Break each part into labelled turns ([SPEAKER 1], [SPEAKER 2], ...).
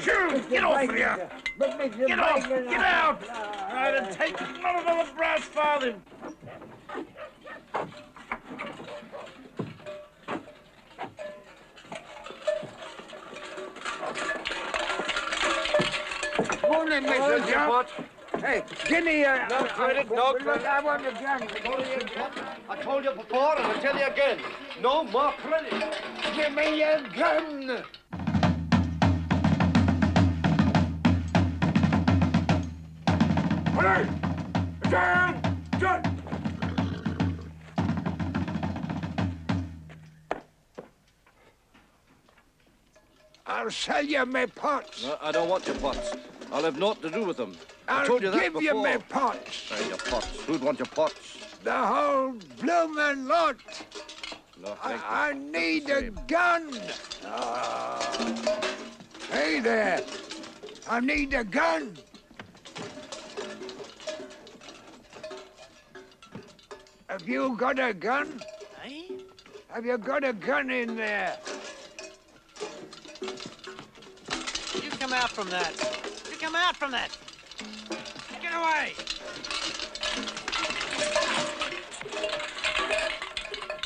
[SPEAKER 1] Shoot! Get off here! Get off! Get out! Right, and take none of the brass farthing.
[SPEAKER 2] Morning, Mr. John. Hey, give me a...
[SPEAKER 3] No credit, no credit.
[SPEAKER 2] I want a gun.
[SPEAKER 3] I told you before, and I'll tell you again. No more credit.
[SPEAKER 2] Give me a gun.
[SPEAKER 1] Hey! John!
[SPEAKER 2] I'll sell you my pots.
[SPEAKER 3] No, I don't want your pots. I'll have naught to do with them. I
[SPEAKER 2] I'll
[SPEAKER 3] told you that
[SPEAKER 2] give
[SPEAKER 3] before.
[SPEAKER 2] you my pots.
[SPEAKER 3] Your pots. Who'd want your pots?
[SPEAKER 2] The whole bloomin' lot.
[SPEAKER 3] No, thank you.
[SPEAKER 2] I need a gun. Hey there. I need a gun. Have you got a gun?
[SPEAKER 4] Eh?
[SPEAKER 2] Have you got a gun in there?
[SPEAKER 4] You come out from that. You come out from that. Get away.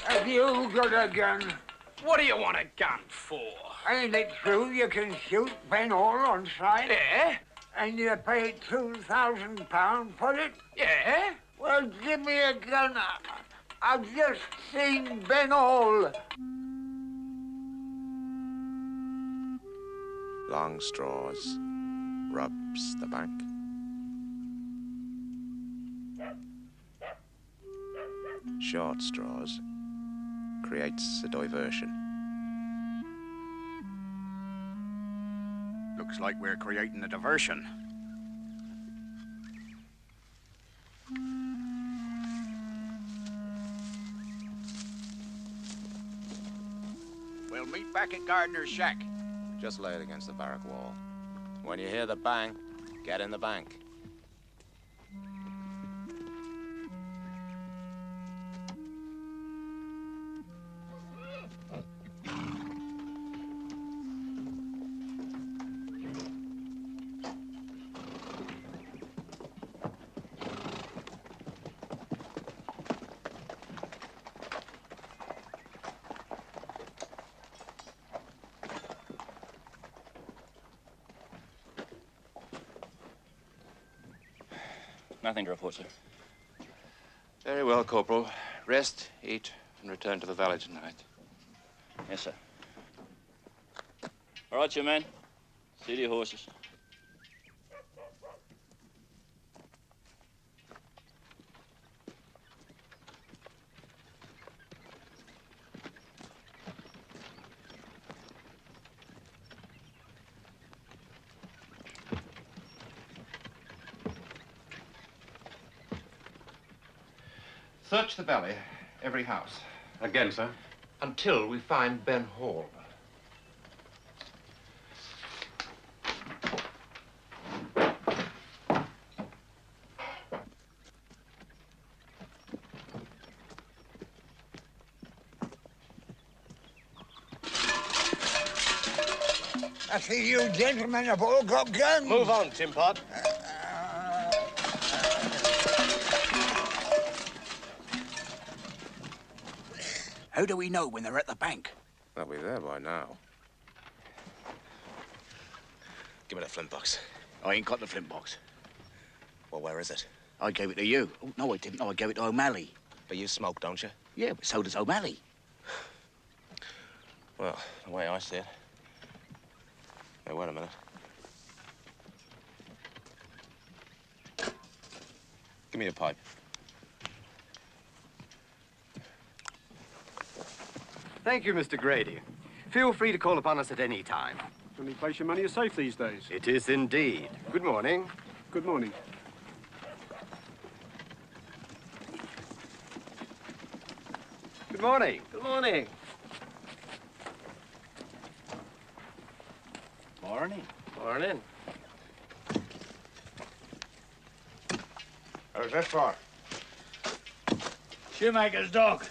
[SPEAKER 2] Have you got a gun?
[SPEAKER 1] What do you want a gun for?
[SPEAKER 2] Ain't it true you can shoot Ben Hall on sight?
[SPEAKER 1] Yeah?
[SPEAKER 2] And you pay £2,000 for it?
[SPEAKER 1] Yeah?
[SPEAKER 2] Well, give me a gun. I've just seen Ben Hall.
[SPEAKER 5] Long straws robs the bank. Short straws creates a diversion.
[SPEAKER 6] Looks like we're creating a diversion. We'll meet back at Gardiner's shack.
[SPEAKER 5] Just lay it against the barrack wall. When you hear the bang, get in the bank.
[SPEAKER 7] Nothing to report, sir.
[SPEAKER 5] Very well, Corporal. Rest, eat, and return to the valley tonight.
[SPEAKER 7] Yes, sir. All right, you men. See to your horses.
[SPEAKER 8] Search the valley, every house.
[SPEAKER 6] Again, sir?
[SPEAKER 8] Until we find Ben Hall.
[SPEAKER 2] I see you gentlemen have all got guns.
[SPEAKER 3] Move on, Tim Pot.
[SPEAKER 6] How do we know when they're at the bank?
[SPEAKER 5] They'll be there by now. Give me that flint box.
[SPEAKER 6] I ain't got the flint box.
[SPEAKER 5] Well, where is it?
[SPEAKER 6] I gave it to you. Oh, no, I didn't. No, I gave it to O'Malley.
[SPEAKER 5] But you smoke, don't you?
[SPEAKER 6] Yeah, but so does O'Malley.
[SPEAKER 5] Well, the way I see it. Hey, wait a minute. Give me a pipe.
[SPEAKER 3] Thank you, Mr. Grady. Feel free to call upon us at any time.
[SPEAKER 9] Only place your money is safe these days.
[SPEAKER 3] It is indeed. Good morning.
[SPEAKER 9] Good morning.
[SPEAKER 3] Good morning. Good morning.
[SPEAKER 7] Morning.
[SPEAKER 3] Morning.
[SPEAKER 1] What's this for?
[SPEAKER 6] Shoemaker's dog.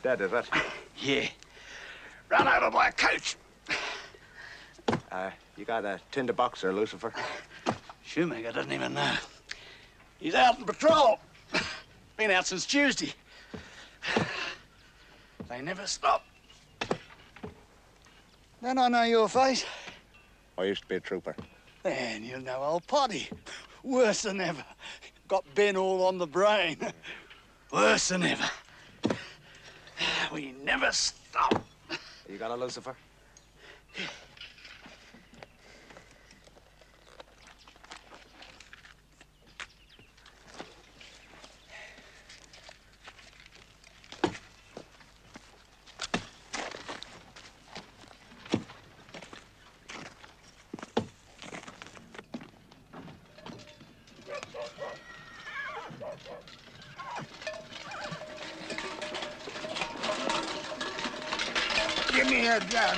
[SPEAKER 1] Dead, is it?
[SPEAKER 6] Yeah. Ran over by a coach.
[SPEAKER 1] You got a tinder box there, Lucifer?
[SPEAKER 6] Shoemaker doesn't even know. He's out on patrol. Been out since Tuesday. They never stop. Don't I know your face?
[SPEAKER 1] I used to be a trooper.
[SPEAKER 6] Then you know old Potty. Worse than ever. Got Ben all on the brain. Worse than ever. We never stop.
[SPEAKER 1] You got a Lucifer?
[SPEAKER 2] Give me a gun.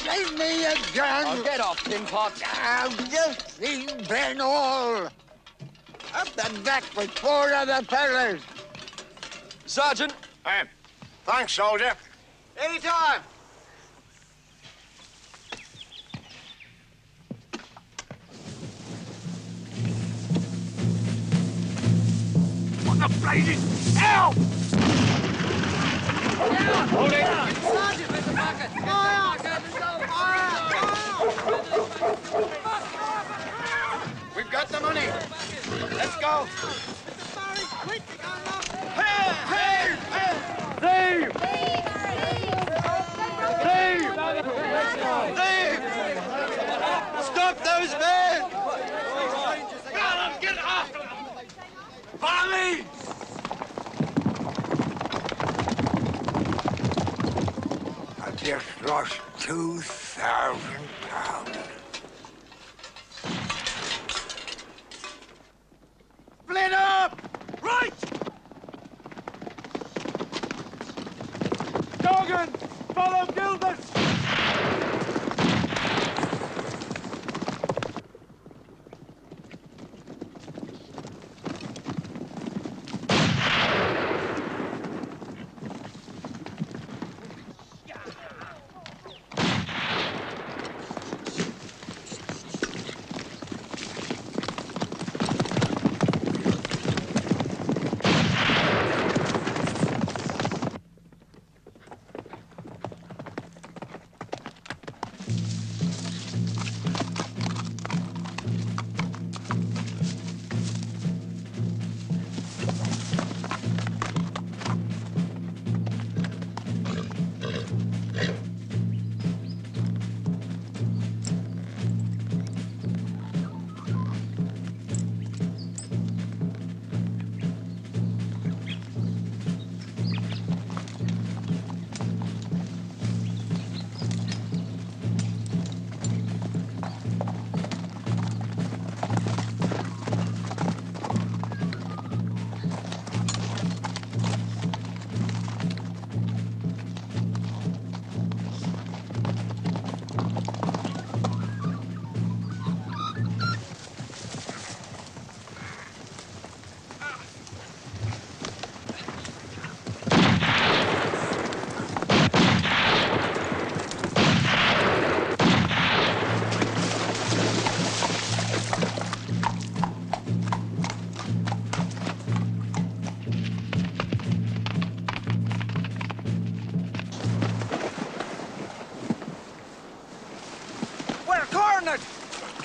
[SPEAKER 2] Give me a gun.
[SPEAKER 3] Oh, get off, tin pot.
[SPEAKER 2] I've just seen Ben Hall. Up the deck with 4 other fellas.
[SPEAKER 3] Sergeant.
[SPEAKER 1] Hey, thanks, soldier.
[SPEAKER 3] Anytime.
[SPEAKER 6] What the blazing hell!
[SPEAKER 3] Hold it.
[SPEAKER 4] Sergeant, there's a bucket! Fire!
[SPEAKER 1] We've got the money. Let's go.
[SPEAKER 3] Stop those men!
[SPEAKER 6] Colin, get after them! Follow me!
[SPEAKER 2] I just lost £2,000.
[SPEAKER 6] Split up! Right!
[SPEAKER 1] Dargin, follow Gilbert.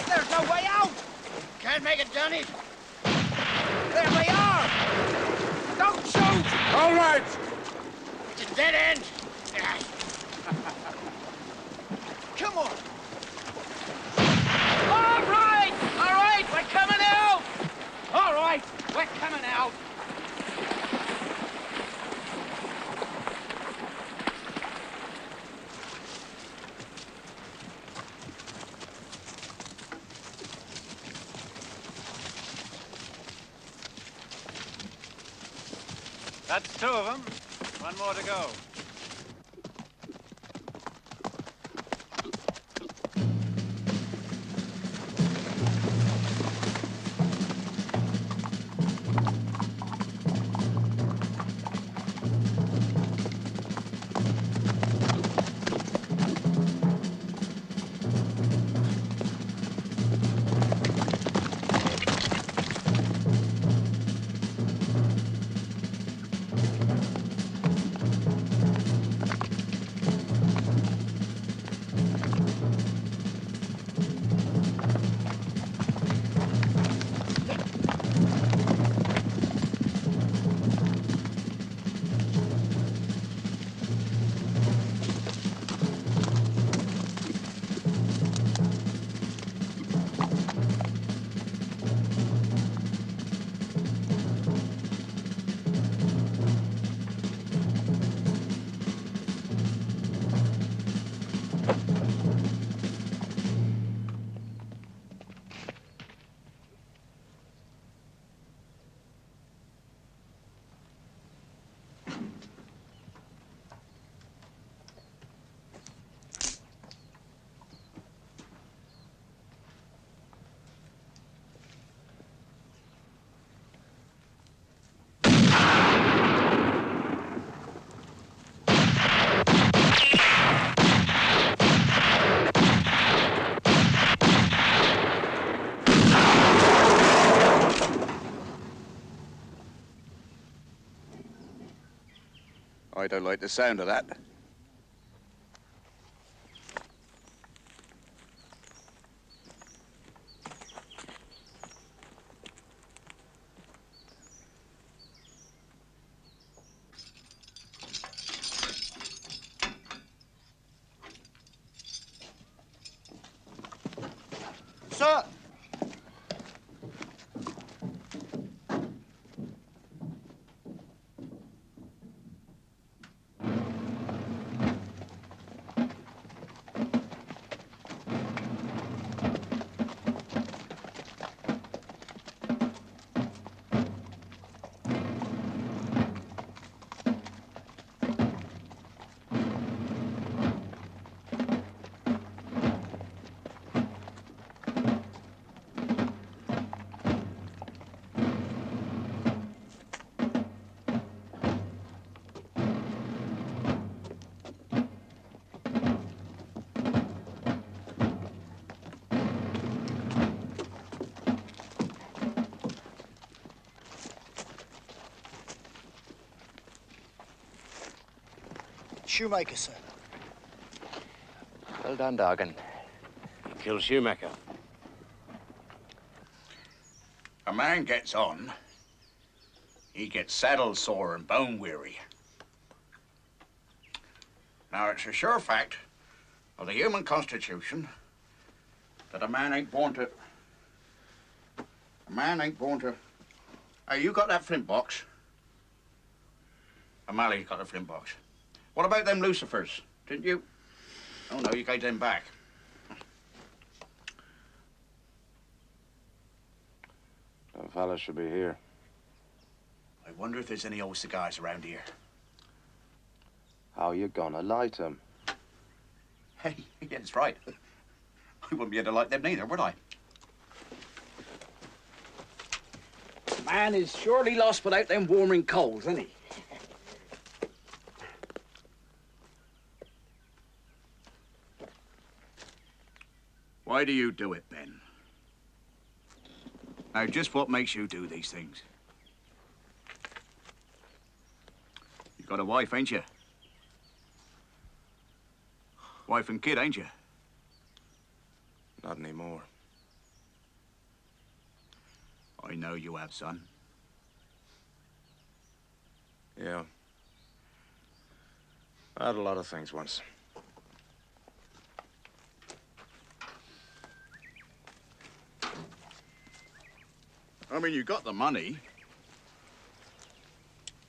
[SPEAKER 6] There's no way out! Can't make it, Johnny. There they are! Don't shoot!
[SPEAKER 1] All right.
[SPEAKER 6] It's a dead end. Come on. All right, we're coming out! All right, we're coming out.
[SPEAKER 4] That's 2 of them. 1 more to go.
[SPEAKER 10] I don't like the sound of that.
[SPEAKER 3] Sir!
[SPEAKER 6] Shoemaker, sir.
[SPEAKER 5] Well done, Dargin.
[SPEAKER 3] You killed Shoemaker.
[SPEAKER 10] A man gets on, he gets saddle sore and bone weary. Now, it's a sure fact of the human constitution that a man ain't born to... Hey, you got that flint box? O'Malley's got the flint box. What about them lucifers? Didn't you? Oh, no, you gave them back.
[SPEAKER 5] Them fellas should be here.
[SPEAKER 10] I wonder if there's any old cigars around here.
[SPEAKER 5] How you gonna light them?
[SPEAKER 10] Hey, yeah, that's right. I wouldn't be able to light them neither, would I? Man is surely lost without them warming coals, isn't he? Why do you do it, Ben? Now, just what makes you do these things? You got a wife, ain't you? Wife and kid, ain't you?
[SPEAKER 5] Not anymore.
[SPEAKER 10] I know you have, son.
[SPEAKER 5] Yeah. I had a lot of things once.
[SPEAKER 10] I mean, you got the money.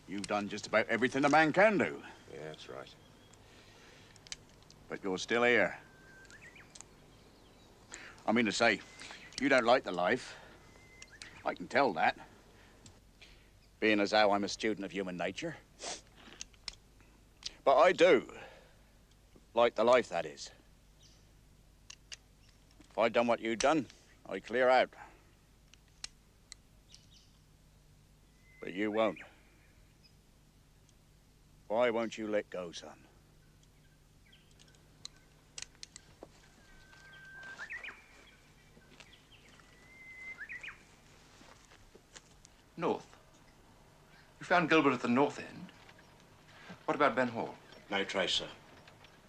[SPEAKER 10] You've done just about everything a man can do.
[SPEAKER 5] Yeah, that's right.
[SPEAKER 10] But you're still here. I mean to say, you don't like the life. I can tell that. Being as how I'm a student of human nature. But I do. Like the life, that is. If I'd done what you'd done, I'd clear out. But you won't. Why won't you let go, son?
[SPEAKER 5] North? You found Gilbert at the north end? What about Ben Hall?
[SPEAKER 8] No trace, sir.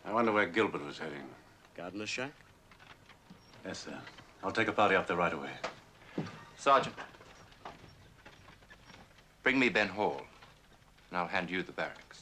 [SPEAKER 8] I wonder where Gilbert was heading.
[SPEAKER 3] Gardiner's shack?
[SPEAKER 8] Yes, sir. I'll take a party up there right away.
[SPEAKER 5] Sergeant, bring me Ben Hall, and I'll hand you the barracks.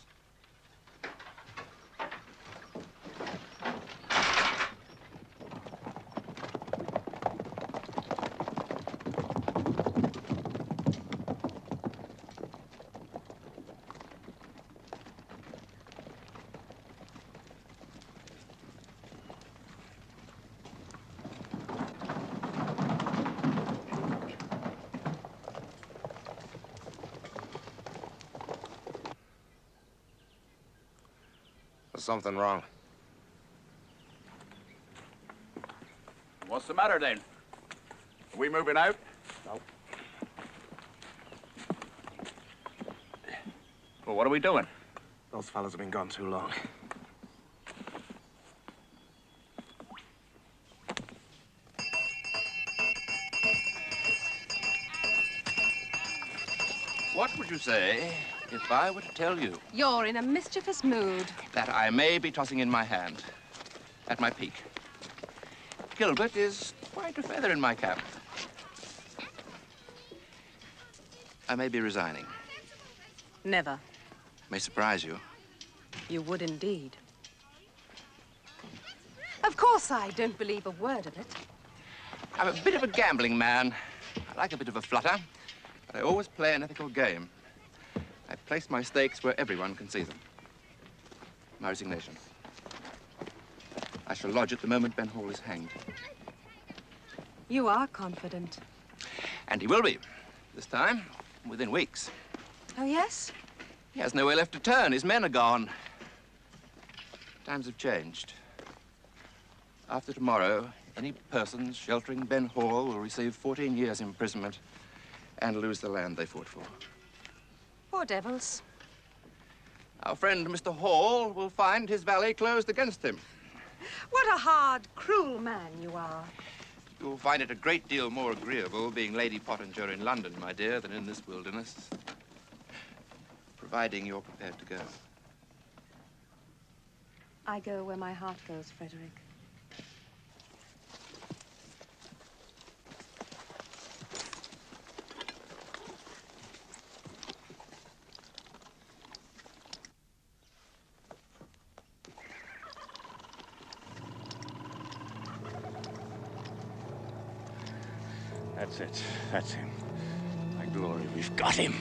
[SPEAKER 5] There's something wrong.
[SPEAKER 10] What's the matter, then? Are we moving out?
[SPEAKER 3] No.
[SPEAKER 10] Well, what are we doing?
[SPEAKER 3] Those fellas have been gone too long.
[SPEAKER 10] What would you say
[SPEAKER 5] if I were to tell you
[SPEAKER 11] You're in a mischievous mood.
[SPEAKER 5] that I may be tossing in my hand at my peak. Gilbert is quite a feather in my cap. I may be resigning.
[SPEAKER 11] Never.
[SPEAKER 5] May surprise you.
[SPEAKER 11] You would indeed. Of course I don't believe a word of it.
[SPEAKER 5] I'm a bit of a gambling man. I like a bit of a flutter, but I always play an ethical game. I place my stakes where everyone can see them. My resignation. I shall lodge it the moment Ben Hall is hanged.
[SPEAKER 11] You are confident.
[SPEAKER 5] And he will be. This time, within weeks.
[SPEAKER 11] Oh, yes?
[SPEAKER 5] He has nowhere left to turn. His men are gone. Times have changed. After tomorrow, any persons sheltering Ben Hall will receive 14 years' imprisonment and lose the land they fought for.
[SPEAKER 11] Poor devils.
[SPEAKER 5] Our friend, Mr. Hall, will find his valley closed against him.
[SPEAKER 11] What a hard, cruel man you are.
[SPEAKER 5] You'll find it a great deal more agreeable being Lady Pottinger in London, my dear, than in this wilderness. Providing you're prepared to go.
[SPEAKER 11] I go where my heart goes, Frederick.
[SPEAKER 6] That's it. That's him. My glory, we've got him.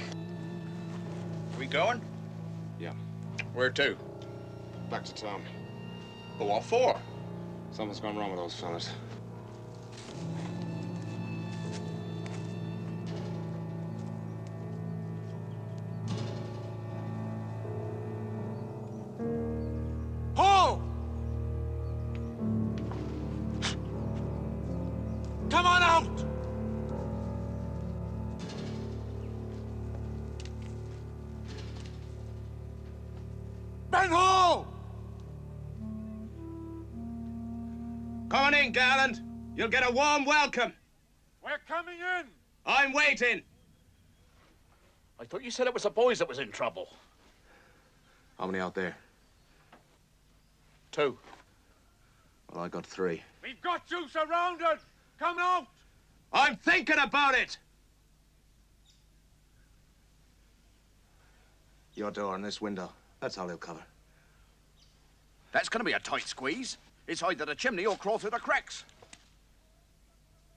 [SPEAKER 10] We going?
[SPEAKER 8] Yeah.
[SPEAKER 10] Where to?
[SPEAKER 8] Back to town.
[SPEAKER 10] But what for?
[SPEAKER 8] Something's gone wrong with those fellas.
[SPEAKER 1] Hall! Come on out! Ben Hall!
[SPEAKER 3] Come on in, Garland. You'll get a warm welcome.
[SPEAKER 1] We're coming in!
[SPEAKER 3] I'm waiting.
[SPEAKER 6] I thought you said it was the boys that was in trouble.
[SPEAKER 8] How many out there?
[SPEAKER 6] 2.
[SPEAKER 8] Well, I got 3.
[SPEAKER 1] We've got you surrounded! Come out!
[SPEAKER 3] I'm thinking about it.
[SPEAKER 8] Your door and this window. That's all he'll cover.
[SPEAKER 10] That's gonna be a tight squeeze. It's either the chimney or crawl through the cracks.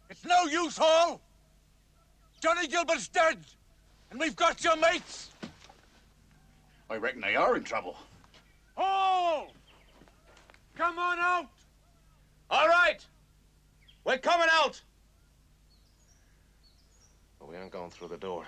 [SPEAKER 1] It's no use, Hall! Johnny Gilbert's dead! And we've got your mates!
[SPEAKER 10] I reckon they are in trouble.
[SPEAKER 1] Hall! Come on out!
[SPEAKER 3] All right. We're coming out.
[SPEAKER 8] But we ain't going through the door.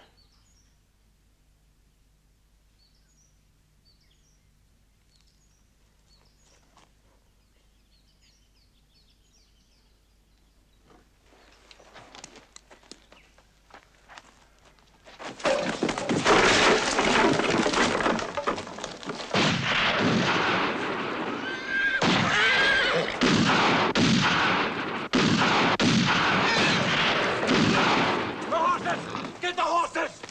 [SPEAKER 1] Get the horses!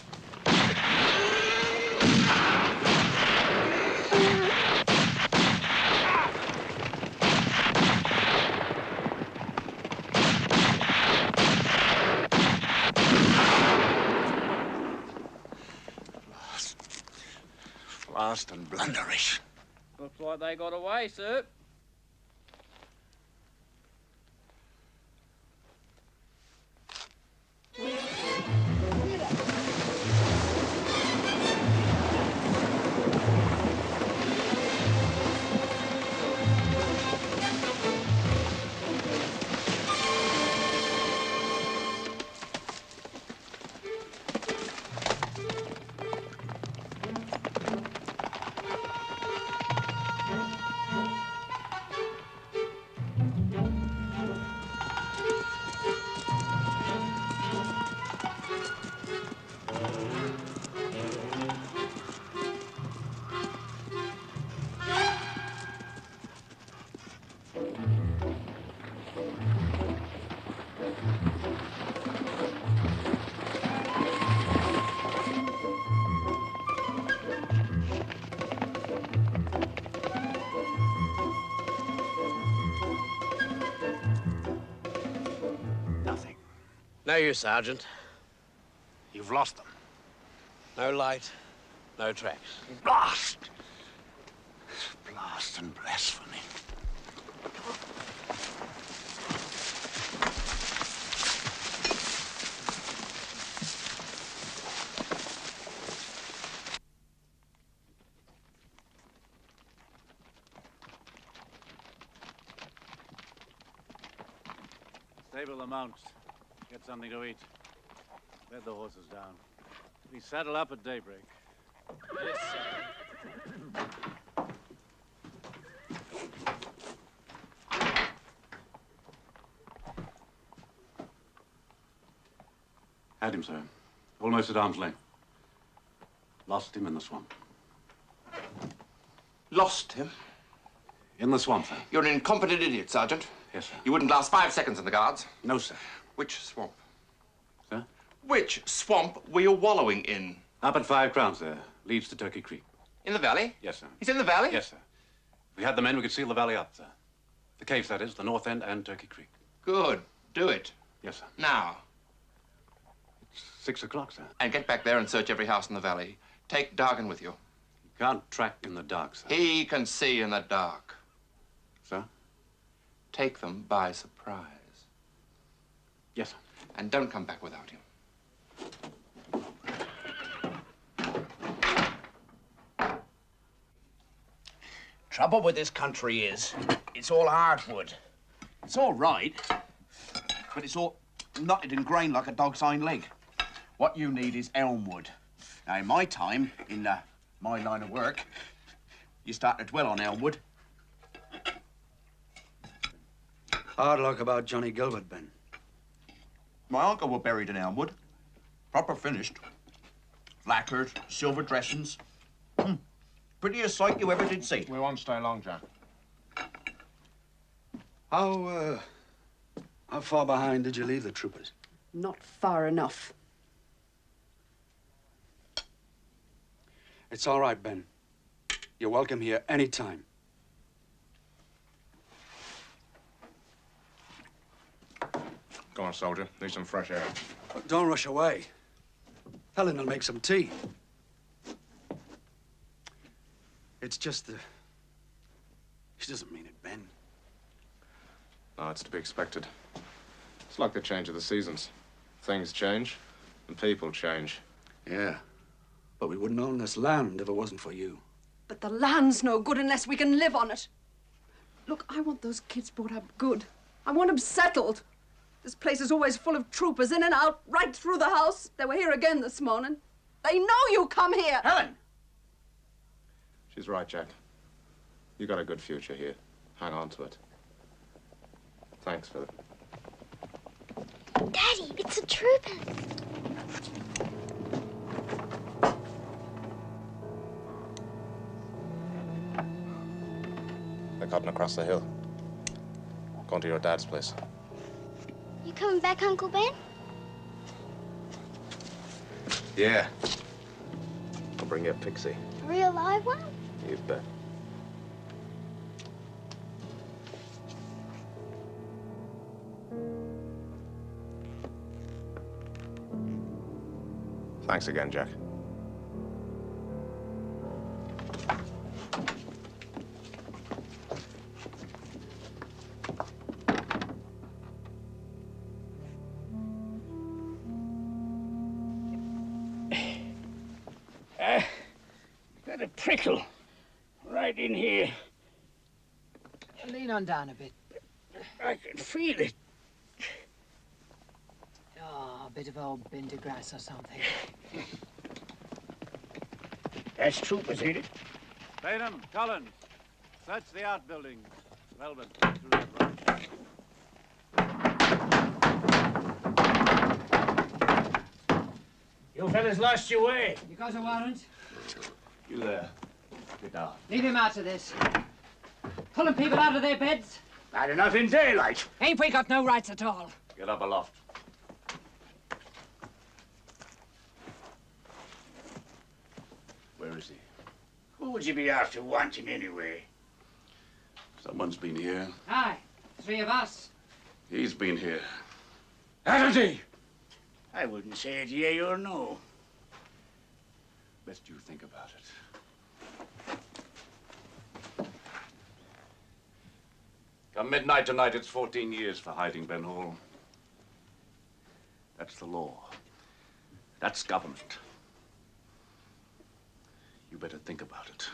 [SPEAKER 6] Fast and blunderish.
[SPEAKER 7] Looks like they got away, sir.
[SPEAKER 12] No use, Sergeant.
[SPEAKER 6] You've lost them.
[SPEAKER 12] No light, no tracks.
[SPEAKER 6] Blast! Blast and blasphemy.
[SPEAKER 13] Stable the mounts. Get something to eat. Bed the horses down. We saddle up at daybreak.
[SPEAKER 4] Yes, sir.
[SPEAKER 13] Had him, sir. Almost at arm's length. Lost him in the swamp.
[SPEAKER 5] Lost him?
[SPEAKER 13] In the swamp, sir.
[SPEAKER 5] You're an incompetent idiot, Sergeant.
[SPEAKER 13] Yes, sir.
[SPEAKER 5] You wouldn't last 5 seconds in the guards.
[SPEAKER 13] No, sir.
[SPEAKER 5] Which swamp?
[SPEAKER 13] Sir?
[SPEAKER 5] Which swamp were you wallowing in?
[SPEAKER 13] Up at 5 crowns there. Leads to Turkey Creek.
[SPEAKER 5] In the valley?
[SPEAKER 13] Yes, sir.
[SPEAKER 5] He's in the valley?
[SPEAKER 13] Yes, sir. If we had the men, we could seal the valley up, sir. The caves, that is, the north end and Turkey Creek.
[SPEAKER 5] Good. Do it.
[SPEAKER 13] Yes, sir.
[SPEAKER 5] Now.
[SPEAKER 13] It's 6 o'clock, sir.
[SPEAKER 5] And get back there and search every house in the valley. Take Dargin with you.
[SPEAKER 13] You can't track in the dark, sir.
[SPEAKER 5] He can see in the dark.
[SPEAKER 13] Sir?
[SPEAKER 5] Take them by surprise.
[SPEAKER 13] Yes, sir.
[SPEAKER 5] And don't come back without him.
[SPEAKER 10] Trouble with this country is, it's all hardwood. It's all right, but it's all knotted and grained like a dog's hind leg. What you need is elm wood. Now, in my time, in my line of work, you start to dwell on elm wood.
[SPEAKER 6] Hard luck about Johnny Gilbert, Ben.
[SPEAKER 10] My uncle were buried in elm wood. Proper finished. Lacquered, silver dressings. Prettiest sight you ever did see.
[SPEAKER 8] We won't stay long, Jack.
[SPEAKER 6] How far behind did you leave the troopers?
[SPEAKER 14] Not far enough.
[SPEAKER 6] It's all right, Ben. You're welcome here any time.
[SPEAKER 8] Go on, soldier. Need some fresh air.
[SPEAKER 6] But don't rush away. Helen will make some tea. It's just the... She doesn't mean it, Ben.
[SPEAKER 8] No, it's to be expected. It's like the change of the seasons. Things change, and people change.
[SPEAKER 6] Yeah. But we wouldn't own this land if it wasn't for you.
[SPEAKER 14] But the land's no good unless we can live on it. Look, I want those kids brought up good. I want them settled. This place is always full of troopers, in and out, right through the house. They were here again this morning. They know you come here.
[SPEAKER 10] Helen!
[SPEAKER 8] She's right, Jack. You got a good future here. Hang on to it. Thanks, Philip.
[SPEAKER 15] Daddy, it's the troopers.
[SPEAKER 8] They're cutting across the hill. Going to your dad's place.
[SPEAKER 15] You coming back, Uncle Ben?
[SPEAKER 8] Yeah. I'll bring you a pixie.
[SPEAKER 15] A real live one?
[SPEAKER 8] You bet. Thanks again, Jack.
[SPEAKER 6] Got a prickle right in here.
[SPEAKER 4] Lean on down a bit.
[SPEAKER 6] I can feel it.
[SPEAKER 4] Oh, a bit of old bender grass or something.
[SPEAKER 6] That's troopers, ain't it?
[SPEAKER 13] Bainham, Colin, search the outbuildings. Melbourne, to that right.
[SPEAKER 6] You fellas lost your way.
[SPEAKER 4] You got a warrant?
[SPEAKER 10] You there. Get down.
[SPEAKER 4] Leave him out of this. Pulling people out of their beds?
[SPEAKER 6] Bad enough in daylight.
[SPEAKER 4] Ain't we got no rights at all?
[SPEAKER 10] Get up aloft. Where is he?
[SPEAKER 6] Who would you be after wanting anyway?
[SPEAKER 13] Someone's been here.
[SPEAKER 4] Aye, 3 of us.
[SPEAKER 13] He's been here.
[SPEAKER 6] That'll do. I wouldn't say it yea or no.
[SPEAKER 8] Best you think about it. Come midnight tonight, it's 14 years for hiding Ben Hall. That's the law. That's government. You better think about it.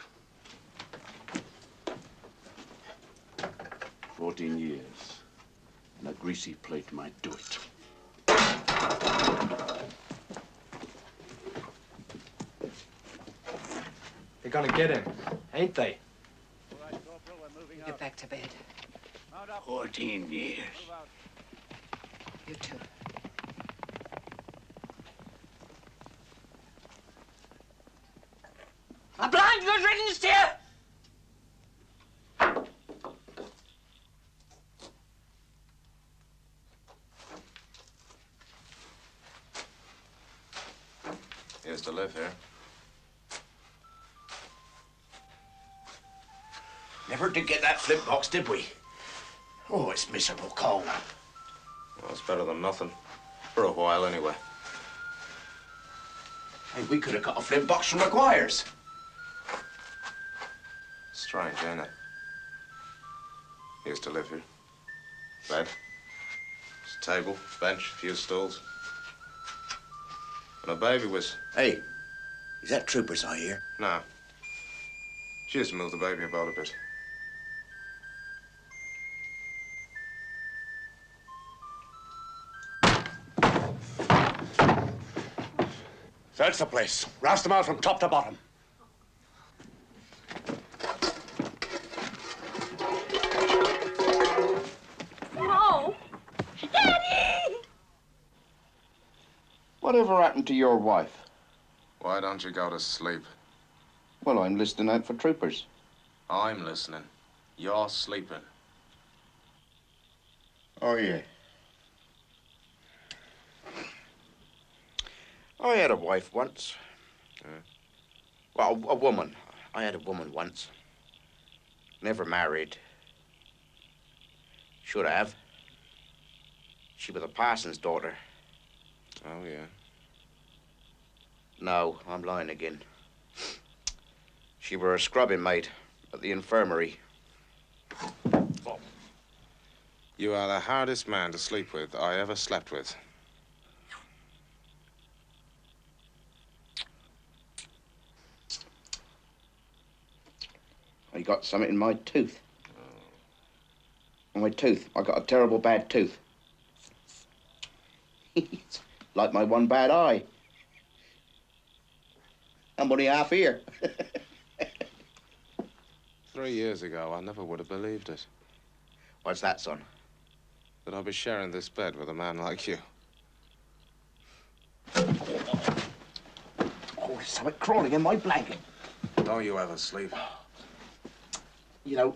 [SPEAKER 10] 14 years. And a greasy plate might do it.
[SPEAKER 16] They're gonna get him, ain't they?
[SPEAKER 11] Get back to bed.
[SPEAKER 6] 14 years.
[SPEAKER 11] You too.
[SPEAKER 4] I'm blind, good riddance, dear!
[SPEAKER 8] He has to live here.
[SPEAKER 10] Never did get that flint box, did we? Oh, it's miserable cold.
[SPEAKER 8] Well, it's better than nothing. For a while, anyway.
[SPEAKER 10] Hey, we could have got a flint box from McGuire's.
[SPEAKER 8] Strange, ain't it? He used to live here. Bed. Table, bench, a few stools. And a baby was...
[SPEAKER 10] Hey, is that troopers I hear?
[SPEAKER 8] No. She used to move the baby about a bit.
[SPEAKER 10] Search the place. Roust them out from top to bottom.
[SPEAKER 11] No! Daddy!
[SPEAKER 5] Whatever happened to your wife?
[SPEAKER 8] Why don't you go to sleep?
[SPEAKER 5] Well, I'm listening out for troopers.
[SPEAKER 8] I'm listening. You're sleeping.
[SPEAKER 5] Oh, yeah.
[SPEAKER 10] I had a wife once. Well, a woman. I had a woman once. Never married. Should have. She was a parson's daughter.
[SPEAKER 8] Oh, yeah.
[SPEAKER 10] No, I'm lying again. She were a scrubbing mate at the infirmary.
[SPEAKER 8] You are the hardest man to sleep with I ever slept with.
[SPEAKER 5] I got something in my tooth. My tooth. I got a terrible bad tooth. It's like my one bad eye. I'm only half here.
[SPEAKER 8] 3 years ago, I never would have believed it.
[SPEAKER 10] What's that, son?
[SPEAKER 8] That I'd be sharing this bed with a man like you.
[SPEAKER 10] Oh, there's something crawling in my blanket.
[SPEAKER 8] Don't you ever sleep.
[SPEAKER 10] You know,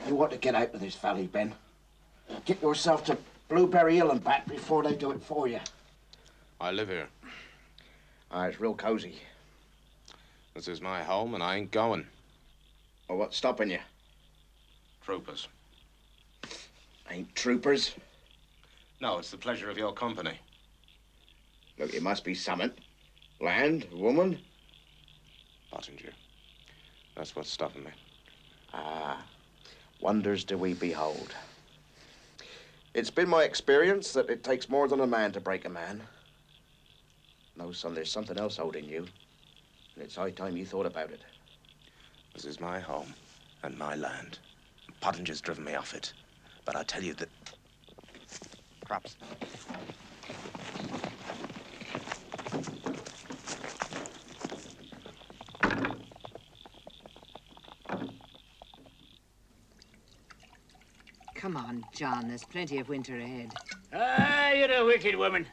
[SPEAKER 10] you ought to get out of this valley, Ben. Get yourself to Blueberry Hill and back before they do it for you.
[SPEAKER 8] I live here.
[SPEAKER 10] It's real cozy.
[SPEAKER 8] This is my home, and I ain't going.
[SPEAKER 10] Well, what's stopping you?
[SPEAKER 8] Troopers.
[SPEAKER 10] Ain't troopers?
[SPEAKER 8] No, it's the pleasure of your company.
[SPEAKER 10] Look, it must be something. Land, woman.
[SPEAKER 8] Pottinger. That's what's stopping me.
[SPEAKER 10] Ah, wonders do we behold. It's been my experience that it takes more than a man to break a man. No, son, there's something else holding you. And it's high time you thought about it.
[SPEAKER 8] This is my home and my land. Pottinger's driven me off it. But I tell you that... Crops.
[SPEAKER 11] Come on, John. There's plenty of winter ahead.
[SPEAKER 6] Ah, you're a wicked woman.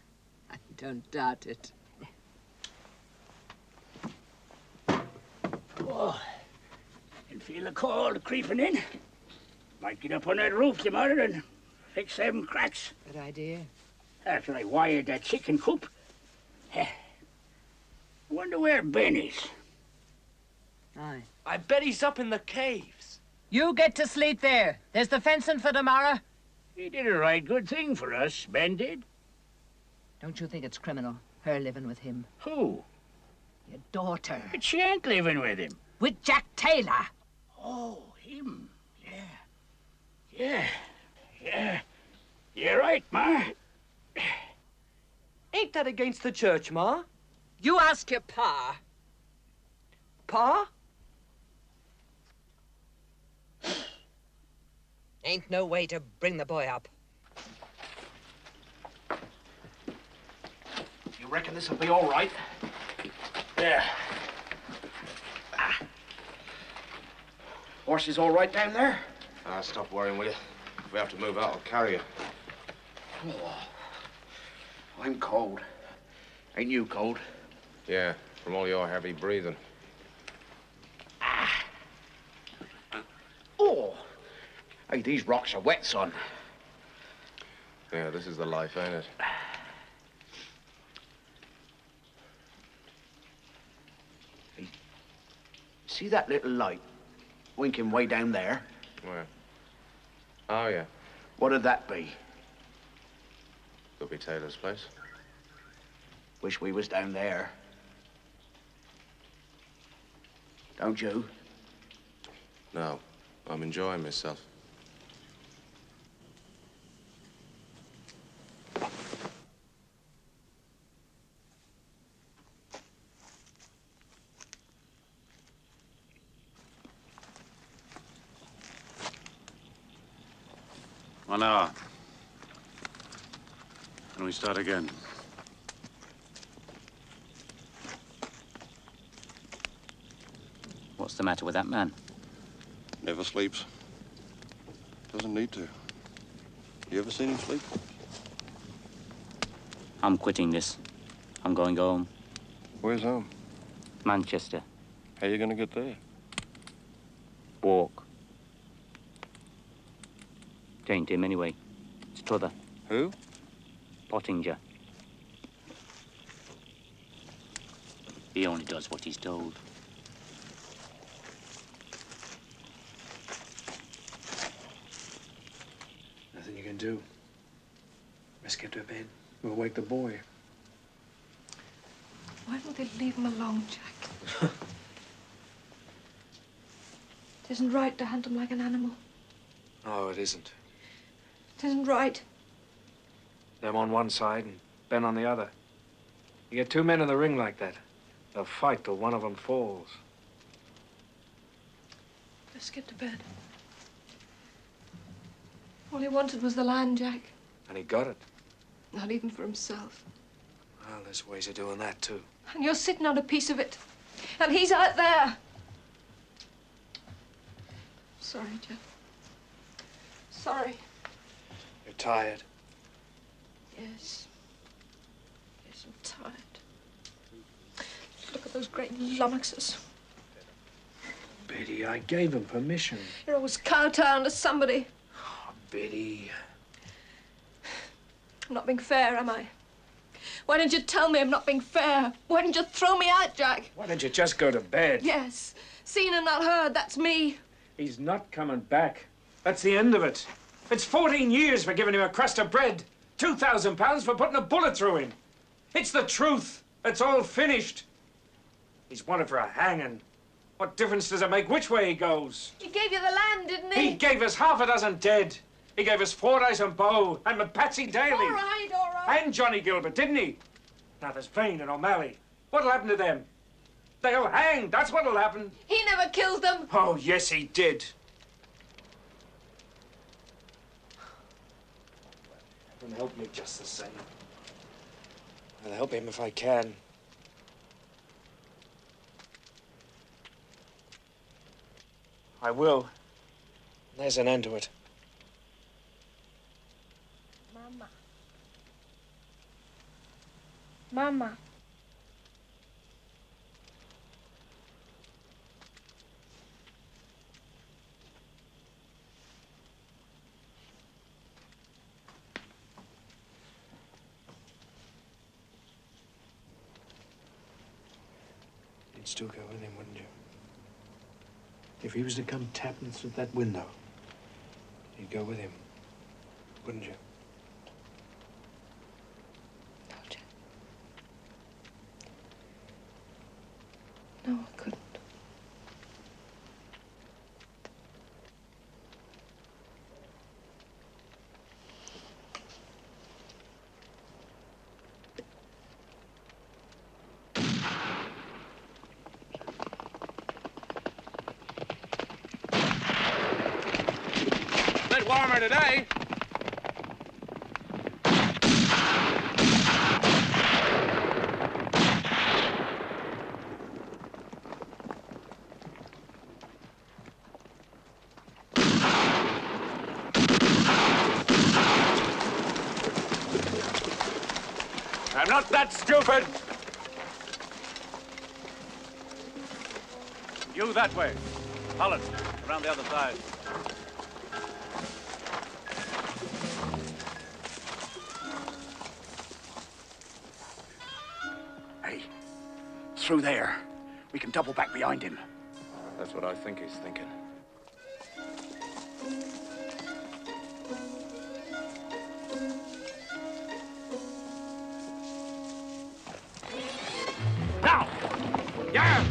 [SPEAKER 11] I don't doubt it.
[SPEAKER 6] Oh, can feel the cold creeping in. Might get up on that roof tomorrow and fix them cracks.
[SPEAKER 11] Good idea.
[SPEAKER 6] After I wired that chicken coop. Wonder where Ben is.
[SPEAKER 11] Aye.
[SPEAKER 16] I bet he's up in the caves.
[SPEAKER 4] You get to sleep there. There's the fencing for tomorrow.
[SPEAKER 6] He did a right good thing for us, Ben did.
[SPEAKER 17] Don't you think it's criminal, her living with him?
[SPEAKER 1] Who?
[SPEAKER 17] Your daughter.
[SPEAKER 1] But she ain't living with him.
[SPEAKER 17] With Jack Taylor.
[SPEAKER 1] Oh, him. Yeah. You're right, Ma.
[SPEAKER 16] Ain't that against the church, Ma?
[SPEAKER 17] You ask your pa.
[SPEAKER 16] Pa?
[SPEAKER 17] Ain't no way to bring the boy up.
[SPEAKER 10] You reckon this'll be all right?
[SPEAKER 1] Yeah.
[SPEAKER 10] Horse is all right down there?
[SPEAKER 8] Stop worrying, will you? If we have to move out, I'll carry you.
[SPEAKER 10] Oh, I'm cold. Ain't you cold?
[SPEAKER 8] Yeah, from all your heavy breathing.
[SPEAKER 10] Oh! Hey, these rocks are wet, son.
[SPEAKER 8] Yeah, this is the life, ain't it?
[SPEAKER 10] Hey, see that little light winking way down there?
[SPEAKER 8] Where? Oh, yeah.
[SPEAKER 10] What'd that be?
[SPEAKER 8] Could be Taylor's place.
[SPEAKER 10] Wish we was down there. Don't you?
[SPEAKER 8] No, I'm enjoying myself.
[SPEAKER 13] One hour. And we start again.
[SPEAKER 18] What's the matter with that man?
[SPEAKER 19] Never sleeps. Doesn't need to. You ever seen him sleep?
[SPEAKER 18] I'm quitting this. I'm going home.
[SPEAKER 19] Where's home?
[SPEAKER 18] Manchester.
[SPEAKER 19] How you gonna get there?
[SPEAKER 18] Walk. It ain't him anyway. It's t'other.
[SPEAKER 19] Who?
[SPEAKER 18] Pottinger. He only does what he's told.
[SPEAKER 16] Nothing you can do. Best get to bed. We'll wake the boy.
[SPEAKER 11] Why don't they leave him alone, Jack? It isn't right to hunt him like an animal.
[SPEAKER 16] No, it isn't.
[SPEAKER 11] It isn't right.
[SPEAKER 16] Them on one side and Ben on the other. You get two men in the ring like that, they'll fight till one of them falls.
[SPEAKER 11] Let's get to bed. All he wanted was the land, Jack.
[SPEAKER 16] And he got it.
[SPEAKER 11] Not even for himself.
[SPEAKER 16] Well, there's ways of doing that, too.
[SPEAKER 11] And you're sitting on a piece of it. And he's out there. Sorry, Jack. Sorry.
[SPEAKER 16] You're tired.
[SPEAKER 11] Yes. Yes, I'm tired. Look at those great lummoxes.
[SPEAKER 16] Biddy, I gave him permission.
[SPEAKER 11] You're always kowtowing to somebody.
[SPEAKER 16] Oh, Biddy.
[SPEAKER 11] I'm not being fair, am I? Why didn't you tell me I'm not being fair? Why didn't you throw me out, Jack?
[SPEAKER 16] Why don't you just go to bed?
[SPEAKER 11] Yes. Seen and not heard, that's me.
[SPEAKER 16] He's not coming back. That's the end of it. It's 14 years for giving him a crust of bread. £2,000 for putting a bullet through him. It's the truth. It's all finished. He's wanted for a hanging. What difference does it make which way he goes?
[SPEAKER 11] He gave you the land, didn't he?
[SPEAKER 16] He gave us half a dozen dead. He gave us Fordyce and Bow and Patsy Daly.
[SPEAKER 11] All right, all right.
[SPEAKER 16] And Johnny Gilbert, didn't he? Now there's Blain and O'Malley. What'll happen to them? They'll hang. That's what'll happen.
[SPEAKER 11] He never killed them.
[SPEAKER 16] Oh, yes, he did. Heaven help me just the same. I'll help him if I can. I will. There's an end to it.
[SPEAKER 11] Mama. Mama.
[SPEAKER 16] You'd still go with him, wouldn't you? If he was to come tapping through that window, you'd go with him, wouldn't you?
[SPEAKER 11] No, Jack. No, I couldn't.
[SPEAKER 5] A bit warmer today.
[SPEAKER 13] I'm not that stupid. You that way. Colin, around the other side.
[SPEAKER 6] Hey, through there. We can double back behind him.
[SPEAKER 13] That's what I think he's thinking.
[SPEAKER 16] Now! Yeah!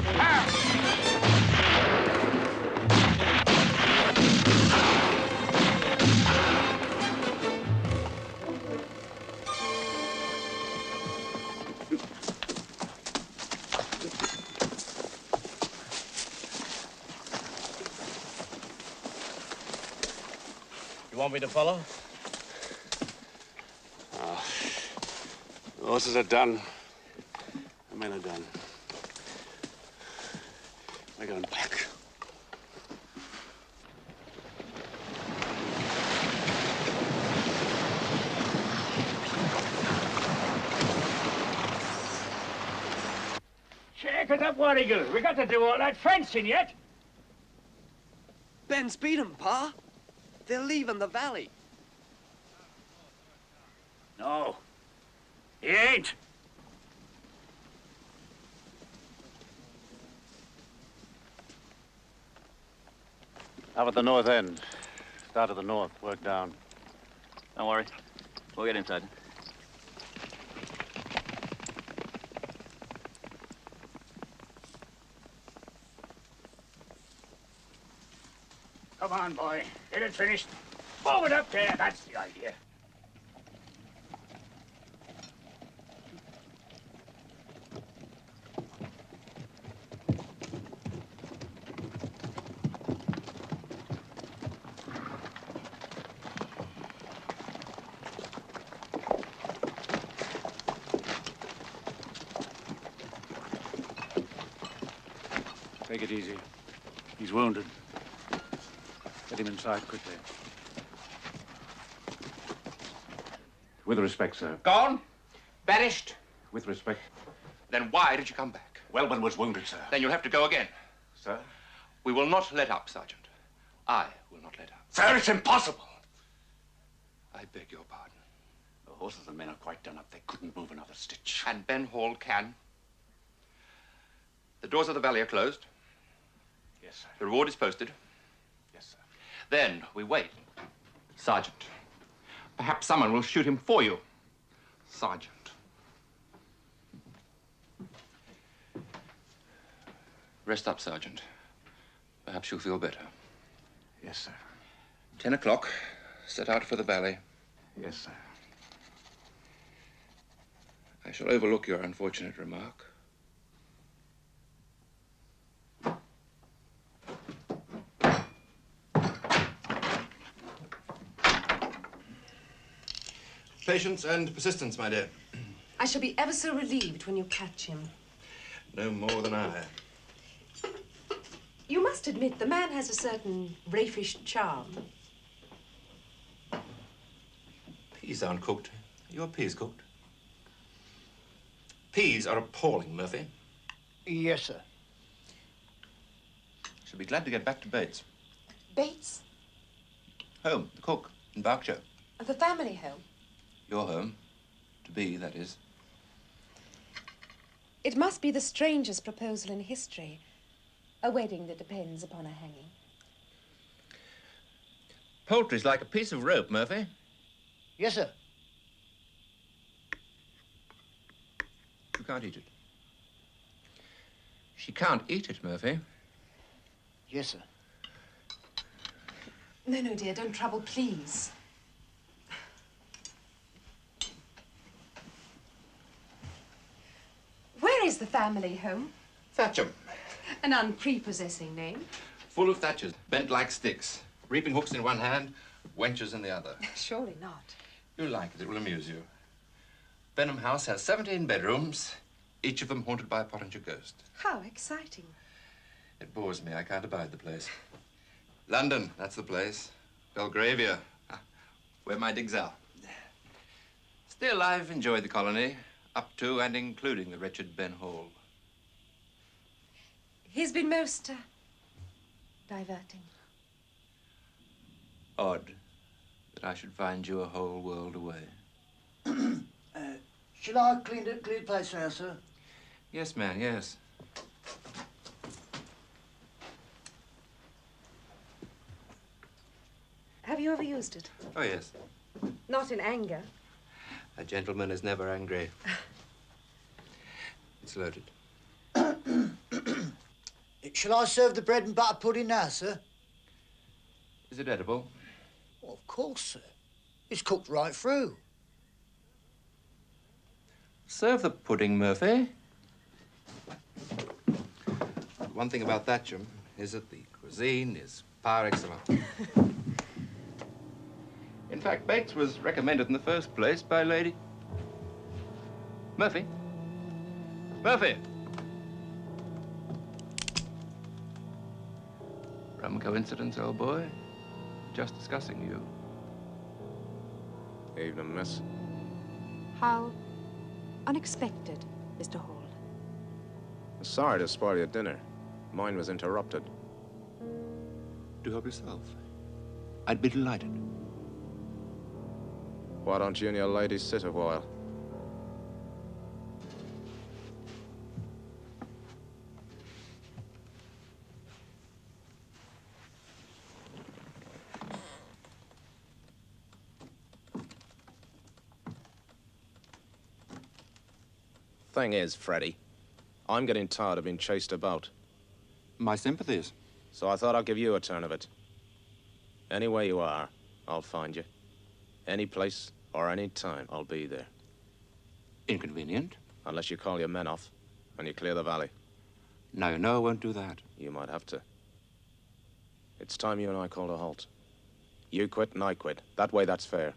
[SPEAKER 12] You want me to follow?
[SPEAKER 9] The horses are done. The men are done. We're going back.
[SPEAKER 16] Check it up, Warrigal. We got to do all that fencing yet.
[SPEAKER 3] Ben's beat 'em, Pa. They're leaving the valley.
[SPEAKER 16] No, he ain't.
[SPEAKER 13] Up at the north end. Start at the north, work down.
[SPEAKER 18] Don't worry. We'll get inside.
[SPEAKER 16] Come on, boy. Get it finished. Move it up there. That's the idea.
[SPEAKER 13] Take it easy. He's wounded. Get him inside quickly. With respect, sir.
[SPEAKER 5] Gone? Banished?
[SPEAKER 13] With respect.
[SPEAKER 5] Then why did you come back?
[SPEAKER 13] Wellman was wounded, sir.
[SPEAKER 5] Then you'll have to go again.
[SPEAKER 13] Sir?
[SPEAKER 5] We will not let up, Sergeant. I will not let up.
[SPEAKER 13] Sir, it's impossible.
[SPEAKER 5] I beg your pardon.
[SPEAKER 13] The horses and men are quite done up. They couldn't move another stitch.
[SPEAKER 5] And Ben Hall can. The doors of the valley are closed.
[SPEAKER 13] Yes, sir.
[SPEAKER 5] The reward is posted.
[SPEAKER 13] Yes, sir.
[SPEAKER 5] Then we wait. Sergeant. Perhaps someone will shoot him for you. Sergeant. Rest up, Sergeant. Perhaps you'll feel better.
[SPEAKER 13] Yes, sir.
[SPEAKER 5] 10 o'clock. Set out for the valley.
[SPEAKER 13] Yes, sir.
[SPEAKER 5] I shall overlook your unfortunate remark. Patience and persistence, my dear.
[SPEAKER 20] I shall be ever so relieved when you catch him.
[SPEAKER 5] No more than I.
[SPEAKER 20] You must admit the man has a certain raffish charm.
[SPEAKER 5] Peas aren't cooked. Are your peas cooked? Peas are appalling, Murphy.
[SPEAKER 6] Yes, sir.
[SPEAKER 5] Shall be glad to get back to Bates.
[SPEAKER 20] Bates?
[SPEAKER 5] Home, the cook, in Berkshire.
[SPEAKER 20] The family home?
[SPEAKER 5] Your home. To be, that is.
[SPEAKER 20] It must be the strangest proposal in history. A wedding that depends upon a hanging.
[SPEAKER 5] Poultry's like a piece of rope, Murphy.
[SPEAKER 6] Yes, sir.
[SPEAKER 5] You can't eat it. She can't eat it, Murphy.
[SPEAKER 6] Yes, sir.
[SPEAKER 20] No, no, dear, don't trouble, please. Where is the family home?
[SPEAKER 5] Thatcham.
[SPEAKER 20] An unprepossessing name.
[SPEAKER 5] Full of thatchers, bent like sticks. Reaping hooks in one hand, wenches in the other.
[SPEAKER 20] Surely not.
[SPEAKER 5] You'll like it. It will amuse you. Benham House has 17 bedrooms, each of them haunted by a Pottinger ghost.
[SPEAKER 20] How exciting.
[SPEAKER 5] It bores me. I can't abide the place. London, that's the place. Belgravia, where my digs are. Still, I've enjoyed the colony, up to and including the wretched Ben Hall.
[SPEAKER 20] He's been most diverting.
[SPEAKER 5] Odd that I should find you a whole world away.
[SPEAKER 6] Shall I clean the place now, sir?
[SPEAKER 5] Yes, man, yes.
[SPEAKER 20] Have you ever used it?
[SPEAKER 5] Oh, yes.
[SPEAKER 20] Not in anger.
[SPEAKER 5] A gentleman is never angry. It's loaded.
[SPEAKER 6] Shall I serve the bread and butter pudding now, sir?
[SPEAKER 5] Is it edible?
[SPEAKER 6] Well, of course, sir. It's cooked right through.
[SPEAKER 5] Serve the pudding, Murphy. One thing about Thatcham is that the cuisine is par excellence. In fact, Bates was recommended in the first place by Lady... Murphy? Murphy! Rum coincidence, old boy. Just discussing you.
[SPEAKER 8] Evening, miss.
[SPEAKER 20] How unexpected, Mr. Hall.
[SPEAKER 8] Sorry to spoil your dinner. Mine was interrupted.
[SPEAKER 5] Do help yourself. I'd be delighted.
[SPEAKER 8] Why don't you and your lady sit a while? Thing is, Freddie, I'm getting tired of being chased about.
[SPEAKER 5] My sympathies.
[SPEAKER 8] So I thought I'd give you a turn of it. Anywhere you are, I'll find you. Any place or any time, I'll be there.
[SPEAKER 5] Inconvenient?
[SPEAKER 8] Unless you call your men off and you clear the valley.
[SPEAKER 5] No, I won't do that.
[SPEAKER 8] You might have to. It's time you and I called a halt. You quit and I quit. That way, that's fair.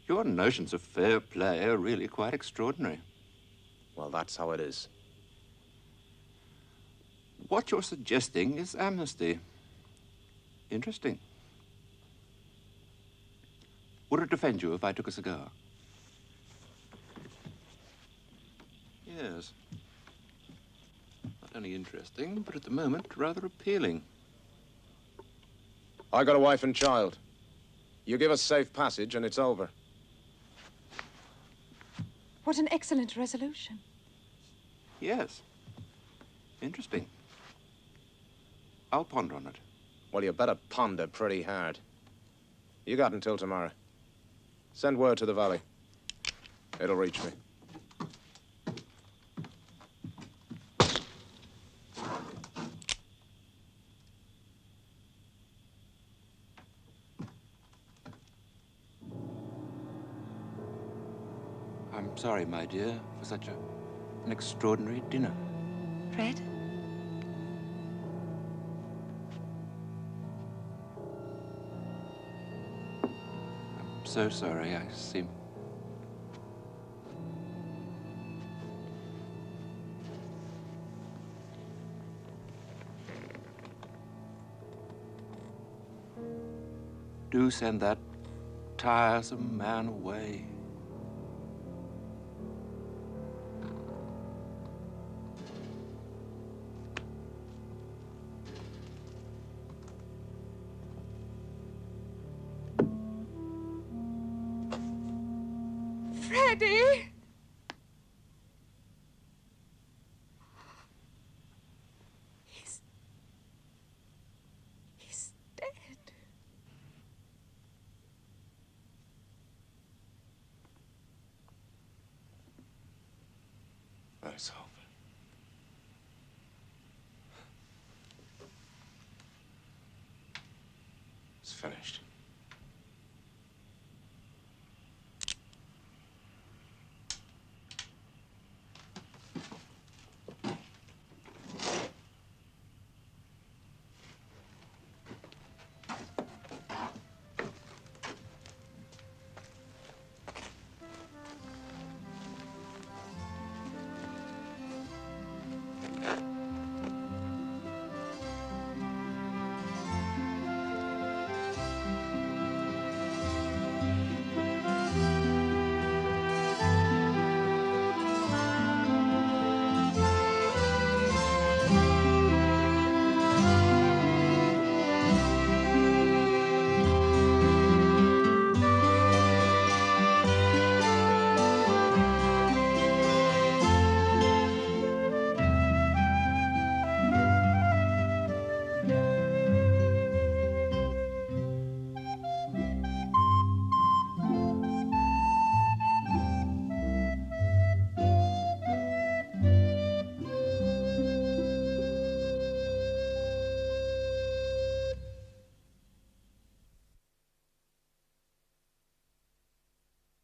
[SPEAKER 5] Your notions of fair play are really quite extraordinary.
[SPEAKER 8] Well, that's how it is.
[SPEAKER 5] What you're suggesting is amnesty. Interesting. Would it defend you if I took a cigar? Yes. Not only interesting, but at the moment, rather appealing.
[SPEAKER 8] I got a wife and child. You give us safe passage and it's over.
[SPEAKER 20] What an excellent resolution.
[SPEAKER 5] Yes. Interesting. I'll ponder on it.
[SPEAKER 8] Well, you better ponder pretty hard. You got until tomorrow. Send word to the valley. It'll reach me.
[SPEAKER 5] I'm sorry, my dear, for such an extraordinary dinner.
[SPEAKER 20] Fred?
[SPEAKER 5] I'm so sorry. I seem... Do send that tiresome man away.
[SPEAKER 20] Freddie! He's dead.
[SPEAKER 8] Let's hope. finished.